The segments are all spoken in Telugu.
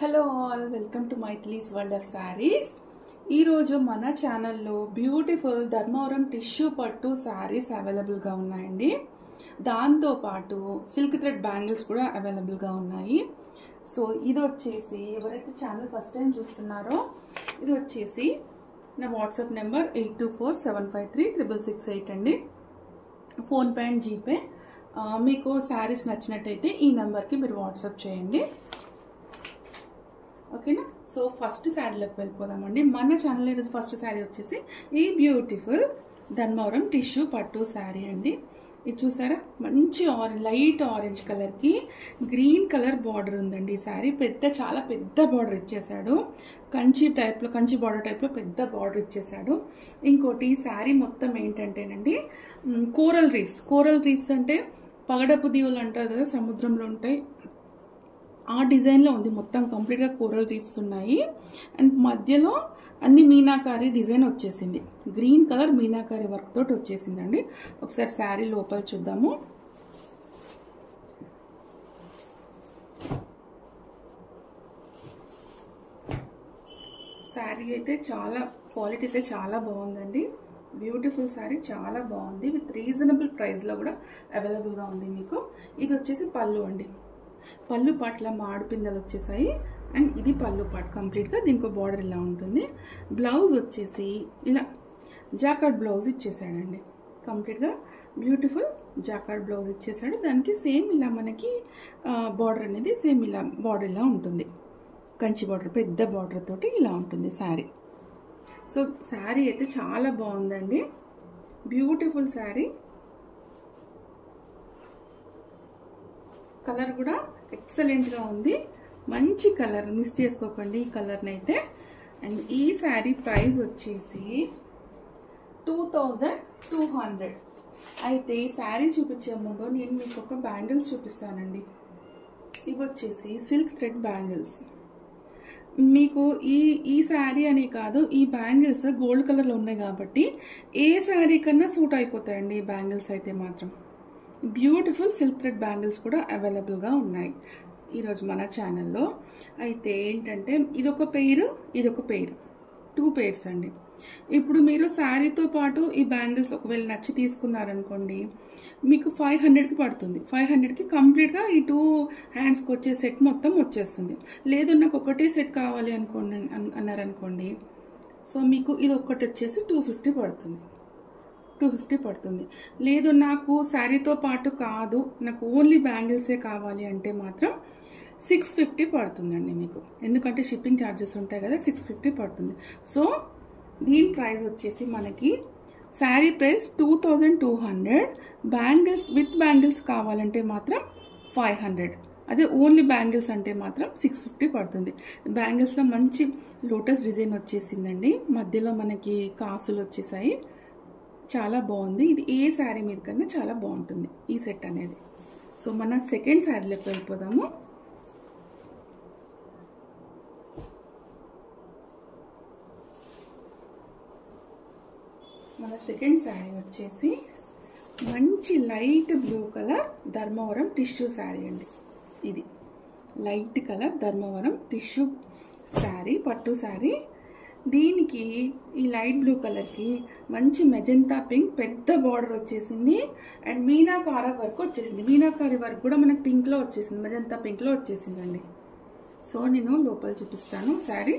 Hello all, welcome to Maithili's world of saris. ఈరోజు మన ఛానల్లో బ్యూటిఫుల్ ధర్మవరం టిష్యూ పట్టు శారీస్ అవైలబుల్గా ఉన్నాయండి. దాంతోపాటు సిల్క్ థ్రెడ్ బ్యాంగిల్స్ కూడా అవైలబుల్గా ఉన్నాయి. సో ఇది వచ్చేసి ఎవరైతే ఛానల్ ఫస్ట్ టైం చూస్తున్నారో ఇది వచ్చేసి నా వాట్సాప్ నెంబర్ 8247536668 అండి. PhonePe and GPay. మీకు శారీస్ నచ్చినట్టయితే ఈ నెంబర్కి మీరు వాట్సాప్ చేయండి, ఓకేనా. సో ఫస్ట్ శారీలోకి వెళ్ళిపోదామండి. మన ఛానల్ ఈరోజు ఫస్ట్ శారీ వచ్చేసి ఈ బ్యూటిఫుల్ ధర్మవరం టిష్యూ పట్టు శారీ అండి. ఇది చూసారా, మంచి లైట్ ఆరెంజ్ కలర్కి గ్రీన్ కలర్ బార్డర్ ఉందండి. ఈ శారీ చాలా పెద్ద బార్డర్ ఇచ్చేసాడు. కంచి బార్డర్ టైప్లో పెద్ద బార్డర్ ఇచ్చేసాడు. ఇంకోటి ఈ శారీ మొత్తం ఏంటంటేనండి కోరల్ రీఫ్స్ అంటే పగడపు దీవులు అంటారు కదా, సముద్రంలో ఉంటాయి, ఆ డిజైన్లో ఉంది. మొత్తం కంప్లీట్గా కోరల్ రీఫ్స్ ఉన్నాయి. అండ్ మధ్యలో అన్ని మీనాకారి డిజైన్ వచ్చేసింది. గ్రీన్ కలర్ మీనాకారి వర్క్ తోటి వచ్చేసిందండి. ఒకసారి శారీ లోపల చూద్దాము. శారీ అయితే క్వాలిటీ అయితే చాలా బాగుందండి. బ్యూటిఫుల్ శారీ, చాలా బాగుంది. విత్ రీజనబుల్ ప్రైస్లో కూడా అవైలబుల్గా ఉంది మీకు. ఇది వచ్చేసి పళ్ళు అండి. పళ్ళు పాట్ల మాడు పిందెలు వచ్చేసాయి. అండ్ ఇది పళ్ళు పాట్ కంప్లీట్గా. దీనికి బార్డర్ ఇలా ఉంటుంది. బ్లౌజ్ వచ్చేసి ఇలా జాకార్డ్ బ్లౌజ్ ఇచ్చేసాడండి. కంప్లీట్గా బ్యూటిఫుల్ జాకార్డ్ బ్లౌజ్ ఇచ్చేసాడు. దానికి సేమ్ ఇలా మనకి బార్డర్ అనేది సేమ్ ఇలా బార్డర్ ఇలా ఉంటుంది. కంచి బార్డర్, పెద్ద బార్డర్ తోటి ఇలా ఉంటుంది శారీ. సో శారీ అయితే చాలా బాగుందండి. బ్యూటిఫుల్ శారీ. కలర్ కూడా ఎక్సలెంట్గా ఉంది. మంచి కలర్, మిస్ చేసుకోకండి ఈ కలర్ని అయితే. అండ్ ఈ శారీ ప్రైస్ వచ్చేసి 2200. అయితే ఈ శారీ చూపించే ముందు నేను మీకు ఒక బ్యాంగిల్స్ చూపిస్తానండి. ఇవి వచ్చేసి సిల్క్ థ్రెడ్ బ్యాంగిల్స్. మీకు ఈ శారీ అనే కాదు, ఈ బ్యాంగిల్స్ గోల్డ్ కలర్లో ఉన్నాయి కాబట్టి ఏ శారీ కన్నా సూట్ అయిపోతాయండి ఈ బ్యాంగిల్స్ అయితే మాత్రం. బ్యూటిఫుల్ సిల్క్ థ్రెడ్ బ్యాంగిల్స్ కూడా అవైలబుల్గా ఉన్నాయి ఈరోజు మన ఛానల్లో. అయితే ఏంటంటే ఇదొక పెయిర్, 2 పెయిర్స్ అండి. ఇప్పుడు మీరు శారీతో పాటు ఈ బ్యాంగిల్స్ ఒకవేళ నచ్చి తీసుకున్నారనుకోండి, మీకు 500కి పడుతుంది. 500కి కంప్లీట్గా ఈ 2 హ్యాండ్స్కి వచ్చే సెట్ మొత్తం వచ్చేస్తుంది. లేదు నాకు ఒకటే సెట్ కావాలి అన్నారనుకోండి, సో మీకు ఇది ఒక్కటి వచ్చేసి 250 పడుతుంది. లేదు నాకు శారీతో పాటు కాదు, నాకు ఓన్లీ బ్యాంగిల్సే కావాలి అంటే మాత్రం 650 పడుతుందండి మీకు. ఎందుకంటే షిప్పింగ్ ఛార్జెస్ ఉంటాయి కదా, 650 పడుతుంది. సో దీని ప్రైస్ వచ్చేసి మనకి sari price 2200. Bangles with bangles కావాలంటే మాత్రం 500. అదే ఓన్లీ బ్యాంగిల్స్ అంటే మాత్రం 650 పడుతుంది. బ్యాంగిల్స్లో మంచి లోటస్ డిజైన్ వచ్చేసిందండి. మధ్యలో మనకి కాసులు వచ్చేసాయి. చాలా బాగుంది. ఇది ఏ శారీ మీద కన్నా చాలా బాగుంటుంది ఈ సెట్ అనేది. సో మన సెకండ్ శారీలోకి వెళ్ళిపోదాము. మన సెకండ్ శారీ వచ్చేసి మంచి light blue colour Dharmavaram tissue sari అండి. ఇది light colour Dharmavaram tissue sari, పట్టు శారీ. దీనికి ఈ లైట్ బ్లూ కలర్కి మంచి మెజంతా పింక్ పెద్ద బార్డర్ వచ్చేసింది. అండ్ మీనాకార వర్క్ వచ్చేసింది. మీనాకారి వర్క్ కూడా మనకి పింక్లో వచ్చేసింది, మెజంతా పింక్లో వచ్చేసిందండి. సో నేను లోపల చూపిస్తాను శారీ.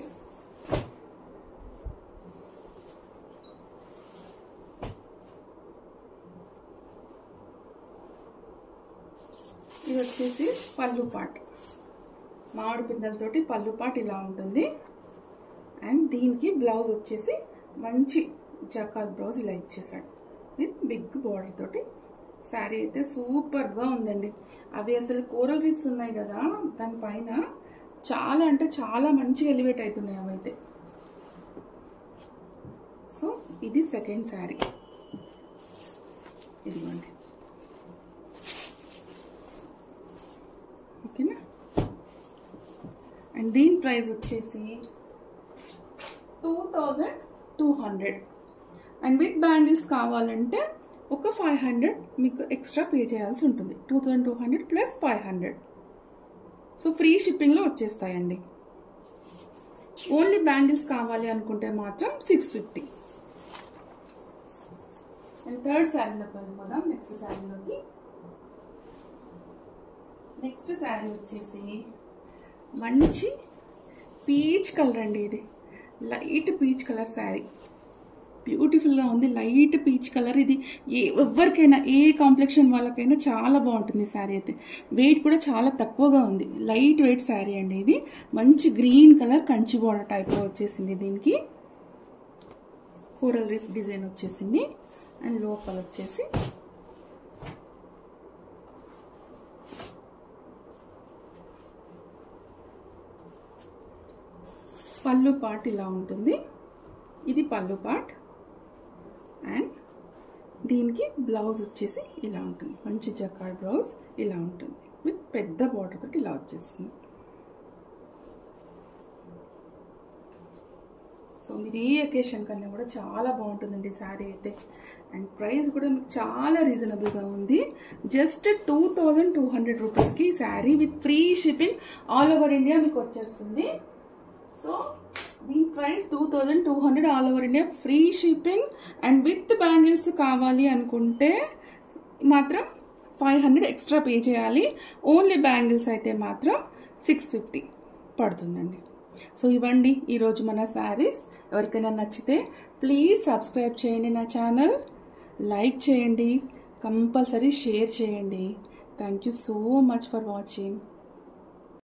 ఇది వచ్చేసి పళ్ళు పాట్, మామిడి పిందెలతోటి పళ్ళు పాట్ ఇలా ఉంటుంది. అండ్ దీనికి బ్లౌజ్ వచ్చేసి మంచి జకాల్ బ్లౌజ్ ఇలా ఇచ్చేసాడు విత్ బిగ్ బార్డర్ తోటి. శారీ అయితే సూపర్గా ఉందండి. అవి అసలు కోరల్ రీఫ్స్ ఉన్నాయి కదా, దానిపైన చాలా అంటే చాలా మంచిగా ఎలివేట్ అవుతున్నాయి అవైతే. సో ఇది సెకండ్ శారీ. ఇదిగోండి, ఓకేనా. అండ్ దీని ప్రైస్ వచ్చేసి 2200. అండ్ విత్ బ్యాంగిల్స్ కావాలంటే ఒక 500 మీకు ఎక్స్ట్రా పే చేయాల్సి ఉంటుంది. 2200 ప్లస్ 500. సో ఫ్రీ షిప్పింగ్లో వచ్చేస్తాయండి. ఓన్లీ బ్యాంగిల్స్ కావాలి అనుకుంటే మాత్రం 650. అండ్ థర్డ్ శారీలోకి వెళ్ళిపోదాం. నెక్స్ట్ శారీలోకి. నెక్స్ట్ శారీ వచ్చేసి మంచి పీచ్ కలర్ అండి. ఇది లైట్ పీచ్ కలర్ శారీ, బ్యూటిఫుల్గా ఉంది. Light peach colour. ఇది ఎవరికైనా ఏ కాంప్లెక్షన్ వాళ్ళకైనా చాలా బాగుంటుంది శారీ అయితే. వెయిట్ కూడా చాలా తక్కువగా ఉంది. లైట్ వెయిట్ శారీ అండి ఇది. మంచి గ్రీన్ కలర్ కంచి బోర్డర్ టైప్లో వచ్చేసింది. దీనికి కోరల్ రీఫ్ డిజైన్ వచ్చేసింది. అండ్ లోపల వచ్చేసి పళ్ళు పార్ట్ ఇలా ఉంటుంది. ఇది పళ్ళు పార్ట్. అండ్ దీనికి బ్లౌజ్ వచ్చేసి ఇలా ఉంటుంది. మంచి జకార్డ్ బ్లౌజ్ ఇలా ఉంటుంది విత్ పెద్ద బార్డర్ తోటి ఇలా వచ్చేస్తుంది. సో మీరు ఈ అకేషన్ కన్నా కూడా చాలా బాగుంటుందండి శారీ అయితే. అండ్ ప్రైస్ కూడా మీకు చాలా రీజనబుల్గా ఉంది. జస్ట్ 2200 రూపీస్కి sari with free shipping all over India మీకు వచ్చేస్తుంది. సో దీని price 2200 all over India, free shipping. And with bangles కావాలి అనుకుంటే మాత్రం 500 ఎక్స్ట్రా పే చేయాలి. ఓన్లీ బ్యాంగిల్స్ అయితే మాత్రం 650 పడుతుందండి. సో ఇవ్వండి ఈరోజు మన శారీస్. ఎవరికైనా నచ్చితే ప్లీజ్ సబ్స్క్రైబ్ చేయండి నా ఛానల్, లైక్ చేయండి, కంపల్సరీ షేర్ చేయండి. Thank you so much for watching.